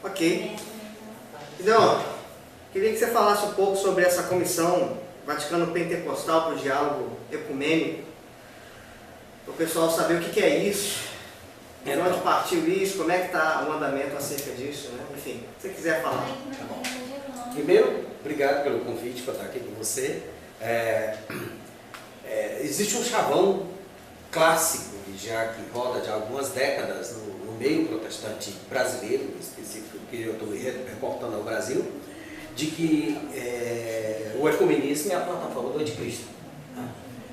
Ok. Então, queria que você falasse um pouco sobre essa comissão Vaticano Pentecostal para o Diálogo Ecumênico, para o pessoal saber o que é isso, de onde partiu isso, como é que está o andamento acerca disso, né? Enfim, se você quiser falar. Tá bom. Primeiro, obrigado pelo convite para estar aqui com você. Existe um chavão clássico, já que roda de algumas décadas no meio protestante brasileiro, em específico, que eu estou reportando ao Brasil, de que o ecumenismo é a plataforma do anticristo.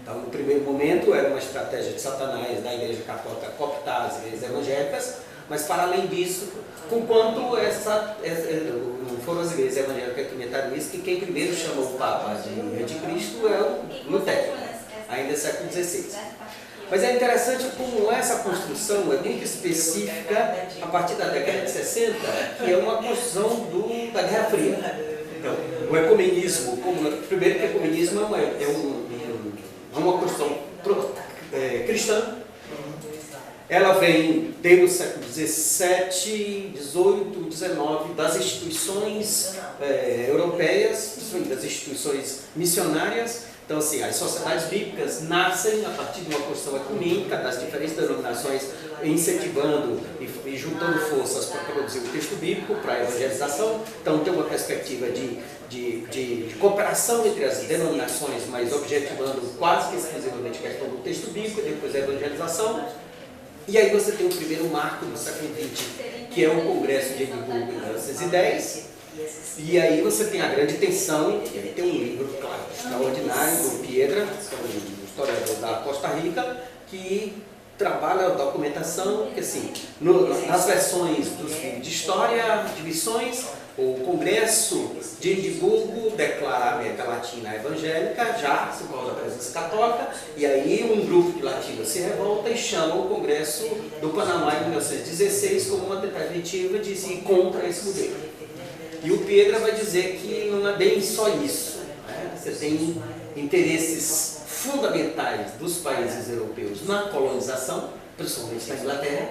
Então, no primeiro momento, era uma estratégia de Satanás da Igreja Católica cooptar as igrejas evangélicas, mas, para além disso, conquanto não foram as igrejas evangélicas que inventaram isso, que quem primeiro chamou o Papa de anticristo é o Lutero, ainda século XVI. Mas é interessante como essa construção é muito específica a partir da década de 60, que é uma construção da Guerra Fria. Então, o ecumenismo, primeiro que o ecumenismo é uma construção cristã. Ela vem desde o século XVII, XVIII, XIX, das instituições europeias, das instituições missionárias. Então, assim, as sociedades bíblicas nascem a partir de uma construção ecumênica das diferentes denominações, incentivando e juntando forças para produzir o texto bíblico, para a evangelização. Então, tem uma perspectiva de cooperação entre as denominações, mas objetivando quase que exclusivamente a questão do texto bíblico e depois a evangelização. E aí você tem o primeiro marco do século XX, que é o Congresso de Edimburgo em 1910. E aí você tem a grande tensão, e aí tem um livro, claro, extraordinário, do Piedra, que é um historiador da Costa Rica, que trabalha a documentação, que assim, nas versões dos livros de história, de missões, o Congresso de Edimburgo declara a América Latina evangélica, já se causa a presença católica, e aí um grupo de latinos se revolta e chama o Congresso do Panamá em 1916 como uma tentativa de se ir contra esse modelo. E o Piedra vai dizer que não é bem só isso, né? Você tem interesses fundamentais dos países europeus na colonização, principalmente na Inglaterra.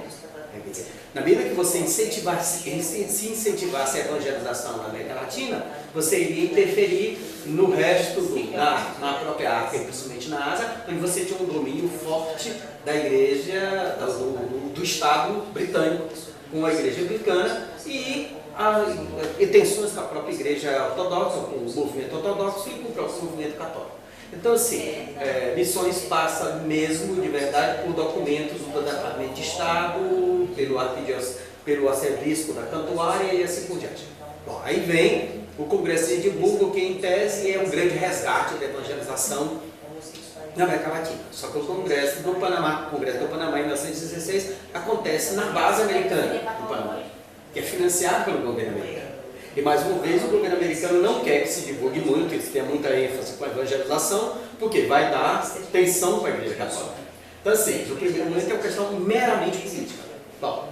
Na medida que você se incentivasse a evangelização na América Latina, você iria interferir no resto, na própria África, principalmente na Ásia, onde você tinha um domínio forte da igreja, do Estado britânico, com a igreja anglicana e tensões com a própria igreja ortodoxa, com o movimento ortodoxo e com o próprio movimento católico. Então, assim, missões passa mesmo, de verdade, por documentos do Departamento de Estado, pelo arcebispo da Cantuária e assim por diante. Bom, aí vem o Congresso de Edimburgo, que em tese é um grande resgate da evangelização na América Latina. Só que o Congresso do Panamá em 1916 acontece na base americana do Panamá, que é financiado pelo governo americano. E mais uma vez o governo americano não quer que se divulgue muito, que se tenha muita ênfase com a evangelização, porque vai dar tensão para a Igreja Católica. Então, assim, no primeiro momento é uma questão meramente política. Bom,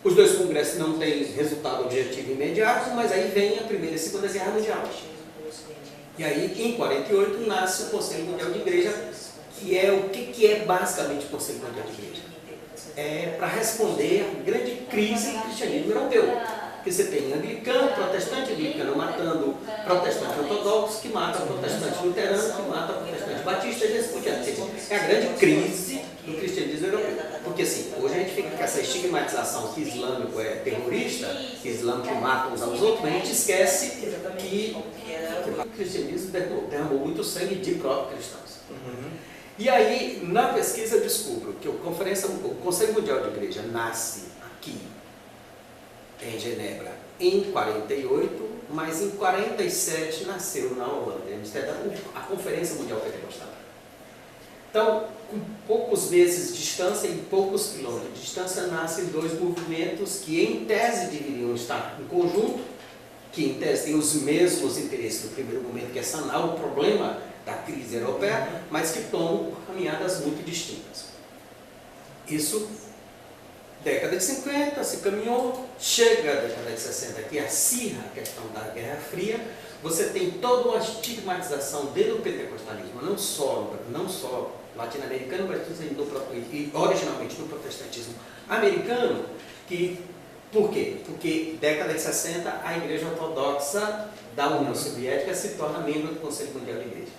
os dois congressos não têm resultado objetivo imediato, mas aí vem a Primeira e Segunda Guerra Mundial. E aí, em 1948, nasce o Conselho Mundial de Igreja, que é o que é basicamente o Conselho Mundial de Igreja? É para responder à grande crise do cristianismo europeu. Porque você tem anglicano matando protestante ortodoxo, que mata protestante luterano, que mata protestante batista, e assim por diante. É a grande crise do cristianismo europeu. Porque assim, hoje a gente fica com essa estigmatização que islâmico é terrorista, que islâmico mata uns aos outros, mas a gente esquece que o cristianismo derramou muito sangue de próprios cristãos. E aí, na pesquisa, eu descubro que o Conselho Mundial de Igreja nasce aqui, em Genebra, em 48, mas em 47 nasceu na Holanda, em Amsterdã, a Conferência Mundial Pentecostal. Então, com poucos meses de distância e poucos quilômetros de distância, nascem dois movimentos que, em tese, deveriam estar em conjunto, que, em tese, têm os mesmos interesses no primeiro momento, que é sanar o problema da crise europeia, mas que tomam caminhadas muito distintas. Isso, década de 50, se caminhou, chega a década de 60, que acirra a questão da Guerra Fria, você tem toda uma estigmatização dentro do pentecostalismo, não só latino-americano, mas e originalmente no protestantismo americano, que Por quê? Porque década de 60 a Igreja Ortodoxa da União Soviética se torna membro do Conselho Mundial da Igreja.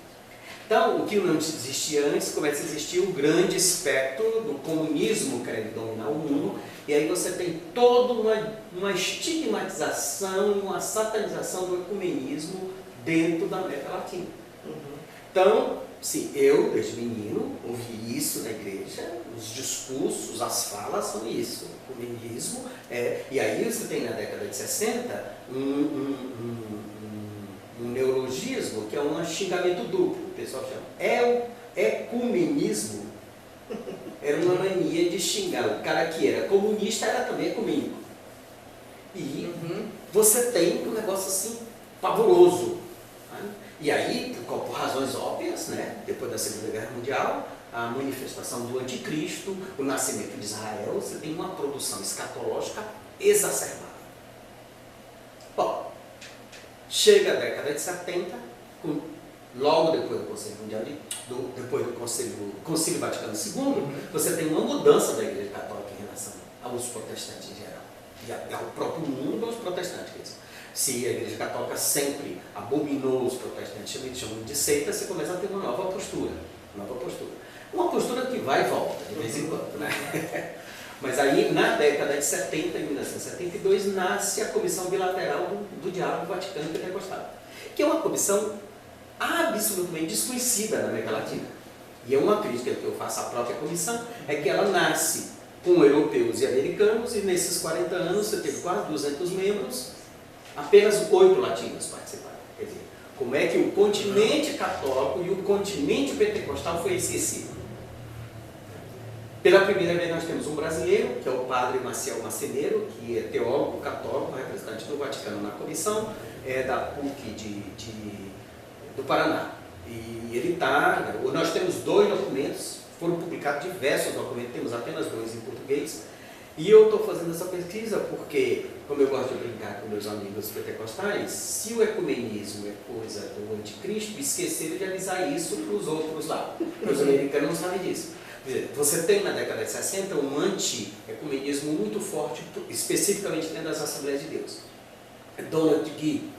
Então, o que não existia antes, começa a existir o grande espectro do comunismo querendo dominar o mundo, e aí você tem toda uma estigmatização, uma satanização do ecumenismo dentro da América Latina. Então, sim, eu, desde menino, ouvi isso na igreja, os discursos, as falas são isso, o ecumenismo, e aí você tem na década de 60 um neologismo que é um xingamento duplo, o pessoal chama. O ecumenismo era uma mania de xingar. O cara que era comunista era também ecumênico. E você tem um negócio assim pavoroso. Né? E aí, por razões óbvias, né? Depois da Segunda Guerra Mundial, a manifestação do anticristo, o nascimento de Israel, você tem uma produção escatológica exacerbada. Bom, chega a década de 70, logo depois do Conselho Mundial, depois do Concílio Vaticano II, você tem uma mudança da Igreja Católica em relação aos protestantes em geral, e ao próprio mundo aos protestantes. Quer dizer, se a Igreja Católica sempre abominou os protestantes, chamam de seita, você começa a ter uma nova postura. Uma postura que vai e volta, de vez em quando, né? Mas aí, na década de 70, em 1972, nasce a Comissão Bilateral do Diálogo Vaticano Pentecostal, que é uma comissão absolutamente desconhecida na América Latina. E é uma crítica que eu faço à própria comissão, é que ela nasce com europeus e americanos, e nesses 40 anos você teve quase 200 membros, apenas 8 latinos participaram. Quer dizer, como é que o continente católico e o continente pentecostal foi esquecido? Pela primeira vez nós temos um brasileiro, que é o padre Maciel Maceneiro, que é teólogo católico, representante do Vaticano na comissão, é da PUC do Paraná. E ele está... Nós temos 2 documentos, foram publicados diversos documentos, temos apenas 2 em português. E eu estou fazendo essa pesquisa porque, como eu gosto de brincar com meus amigos pentecostais, se o ecumenismo é coisa do anticristo, esqueceram de avisar isso para os outros lá. Os americanos não sabem disso. Você tem na década de 60 um anti-ecumenismo muito forte, especificamente dentro das Assembleias de Deus. Donald Gee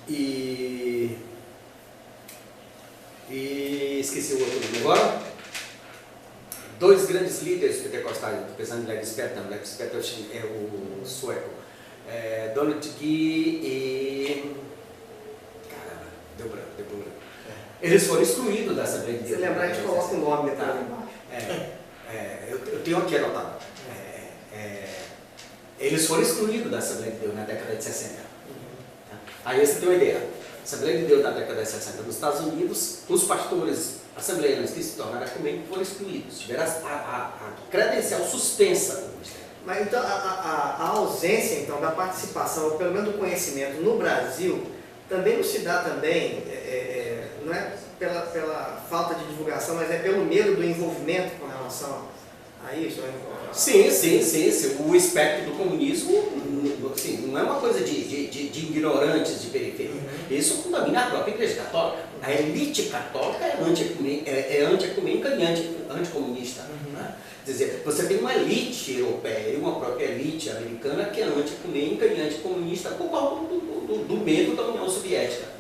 e esqueci o outro nome agora. 2 grandes líderes pentecostais, estou pensando em Levi Speth, não, Levi Speth é o sueco. Donald Gee e... Caramba, deu branco. Eles foram excluídos da Assembleia de Deus. Se lembrar, a gente coloca o nome depois lá embaixo. Eu tenho aqui anotado. Eles foram excluídos da Assembleia de Deus na década de 60. Aí você tem uma ideia. A Assembleia de Deus na década de 60 nos Estados Unidos, os pastores assembleianos que se tornaram ecumênicos foram excluídos. Tiveram a credencial suspensa do ministério. Mas então a ausência então, da participação, ou pelo menos do conhecimento no Brasil, também não se dá também, não é pela falta de divulgação, mas é pelo medo do envolvimento com relação a isso? Sim. O espectro do comunismo assim, não é uma coisa de ignorantes de periferia. Isso contamina a própria Igreja Católica. A elite católica é anti-ecumênica e anticomunista. Né? Quer dizer, você tem uma elite europeia e uma própria elite americana que é anti-ecumênica e anticomunista por causa do medo da União Soviética.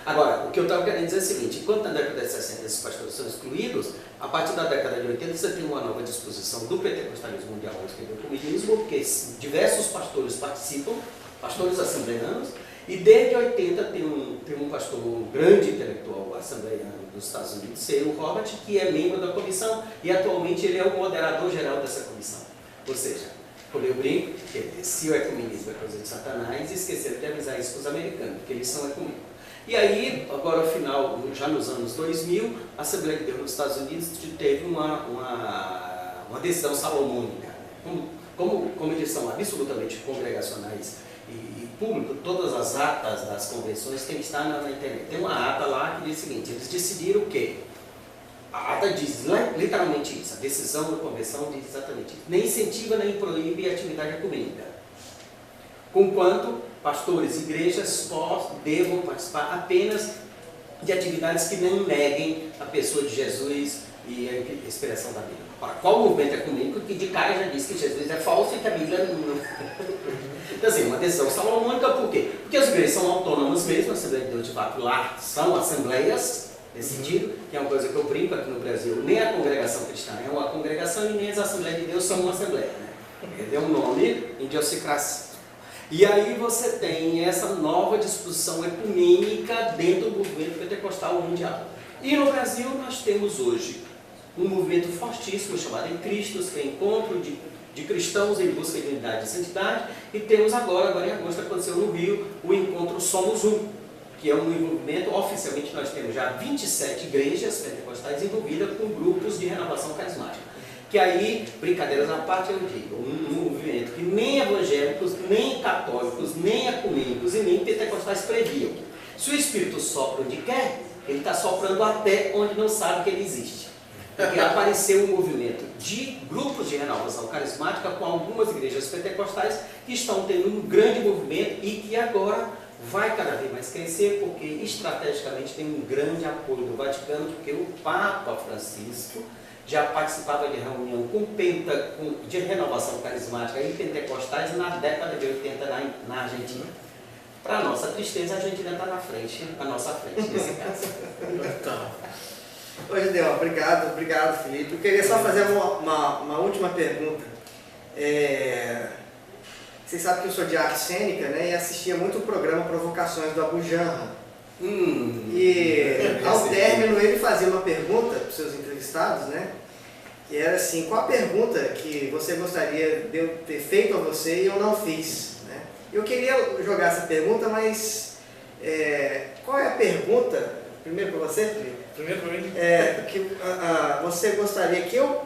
Agora, o que eu estava querendo dizer é o seguinte: enquanto na década de 60 esses pastores são excluídos, a partir da década de 80 você tem uma nova disposição do pentecostalismo mundial a escrever o ecumenismo, porque diversos pastores participam, pastores assembleianos, e desde 80 tem um pastor, um grande intelectual assembleiano dos Estados Unidos, C.U. Robert, que é membro da comissão e atualmente ele é o moderador geral dessa comissão. Ou seja, como eu brinco, se o ecumenismo é coisa de Satanás, esqueceram de avisar isso para os americanos, porque eles são ecumênicos. E aí, agora ao final, já nos anos 2000, a Assembleia de Deus nos Estados Unidos teve uma decisão salomônica. Como eles são absolutamente congregacionais e públicos, todas as atas das convenções têm que estar na internet. Tem uma ata lá que diz o seguinte: eles decidiram o quê? A ata diz literalmente isso, a decisão da convenção diz exatamente isso. Nem incentiva nem proíbe a atividade ecumênica, conquanto pastores e igrejas devam participar apenas de atividades que não neguem a pessoa de Jesus, e a inspiração da Bíblia. Ora, qual movimento ecumênico que de cara já diz que Jesus é falso e que a Bíblia não... Então, assim, uma decisão salomônica, por quê? Porque as igrejas são autônomas mesmo, a Assembleia de Deus de fato lá são assembleias, nesse sentido, que é uma coisa que eu brinco aqui no Brasil, nem a congregação cristã é uma congregação e nem as Assembleias de Deus são uma assembleia, né? Ele é um nome idiosincrasia. E aí você tem essa nova disposição ecumênica dentro do movimento pentecostal mundial. E no Brasil nós temos hoje um movimento fortíssimo chamado Em Cristo, que é encontro de cristãos em busca de unidade e santidade, e temos agora em agosto aconteceu no Rio, o encontro Somos Um, que é um envolvimento, oficialmente nós temos já 27 igrejas pentecostais envolvidas com grupos de renovação carismática. Que aí, brincadeiras à parte, eu digo, um movimento que nem evangélicos, nem católicos, nem ecumênicos e nem pentecostais previam. Se o Espírito sopra onde quer, ele está soprando até onde não sabe que ele existe. Porque apareceu um movimento de grupos de renovação carismática com algumas igrejas pentecostais que estão tendo um grande movimento e que agora vai cada vez mais crescer, porque estrategicamente tem um grande apoio do Vaticano, porque o Papa Francisco já participava de reunião de renovação carismática e pentecostais na década de 80 na Argentina. Para nossa tristeza, a Argentina está à nossa frente nesse caso. Então. Ô, Gideon, obrigado, Felipe. Eu queria só fazer uma última pergunta. Vocês sabem que eu sou de arte cênica, né? E assistia muito o programa Provocações do Abu Janra. E ao término ele fazia uma pergunta para os seus entrevistados, né? Que era assim: qual a pergunta que você gostaria de eu ter feito a você e eu não fiz, né? Eu queria jogar essa pergunta, mas qual é a pergunta, primeiro para você, Felipe? Primeiro para mim? Que você gostaria que eu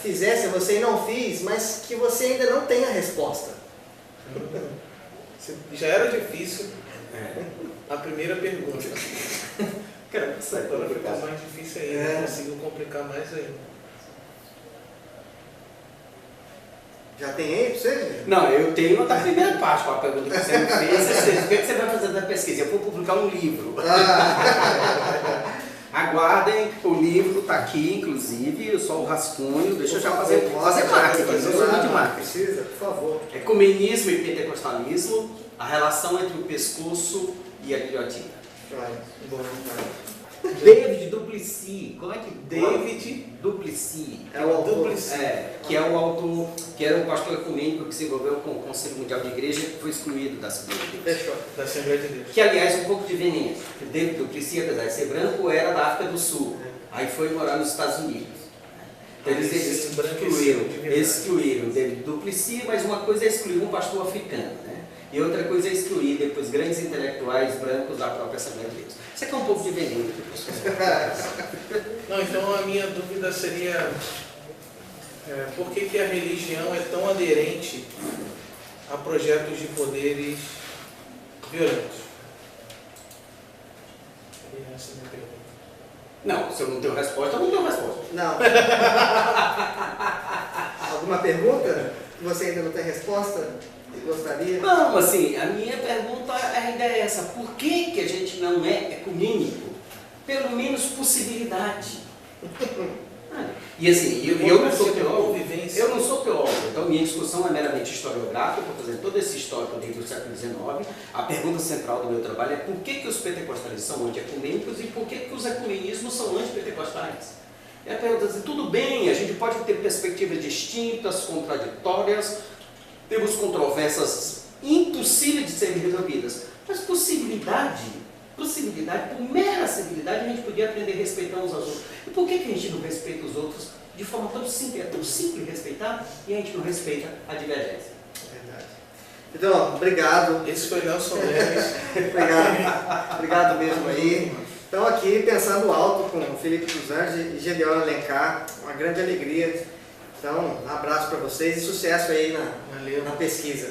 fizesse a você e não fiz, mas que você ainda não tem a resposta. Já era difícil a primeira pergunta. Cara, isso Agora ficou mais difícil ainda, conseguiu complicar mais ainda. Já tem aí para você? Não, eu tenho da primeira parte com a pergunta que você me fez. O que você vai fazer da pesquisa? Eu vou publicar um livro. Aguardem, o livro está aqui, inclusive, só o rascunho. Deixa eu já fazer marketing, fazer um de marketing. Precisa, por favor. Ecumenismo e pentecostalismo, a relação entre o pescoço e a guilhotina. Bom, David Duplessis, como é que... David Duplessis. É o autor. Que é o autor, que era um pastor ecumênico que se envolveu com o Conselho Mundial de Igreja, que foi excluído da Assembleia de Deus. Fechou. Da Assembleia de Deus. Que, aliás, um pouco de veneno. David Duplessis, apesar de ser branco, era da África do Sul. Aí foi morar nos Estados Unidos. Então eles excluíram David Duplessis, mas uma coisa é excluir um pastor africano, né? E outra coisa é excluir depois grandes intelectuais brancos da própria Assembleia de Deus. Isso aqui é um pouco de veneno. Não, então a minha dúvida seria por que a religião é tão aderente a projetos de poderes violentos? Essa é a minha pergunta. Não, se eu não tenho resposta, eu não tenho resposta. Não. Alguma pergunta que você ainda não tem resposta? Gostaria? Não, assim, a minha pergunta ainda é essa: por que a gente não é ecumênico? Pelo menos possibilidade. E assim, eu não sou teólogo, então minha discussão é meramente historiográfica, estou fazendo todo esse histórico desde o século XIX. A pergunta central do meu trabalho é por que os pentecostais são anti-ecumênicos e por que os ecumenismos são antipentecostais? E a pergunta é: tudo bem, a gente pode ter perspectivas distintas, contraditórias, temos controvérsias impossíveis de serem resolvidas, mas possibilidade, por mera civilidade, a gente podia aprender a respeitar uns aos outros. E por que a gente não respeita os outros de forma tão simples? É tão simples respeitar e a gente não respeita a divergência. Verdade. Então, obrigado. Esse foi Nelson Neves. Obrigado mesmo aí. Então, aqui pensando alto com o Felipe dos Anjos e Gideon Alencar, uma grande alegria. Então, um abraço para vocês e sucesso aí na pesquisa.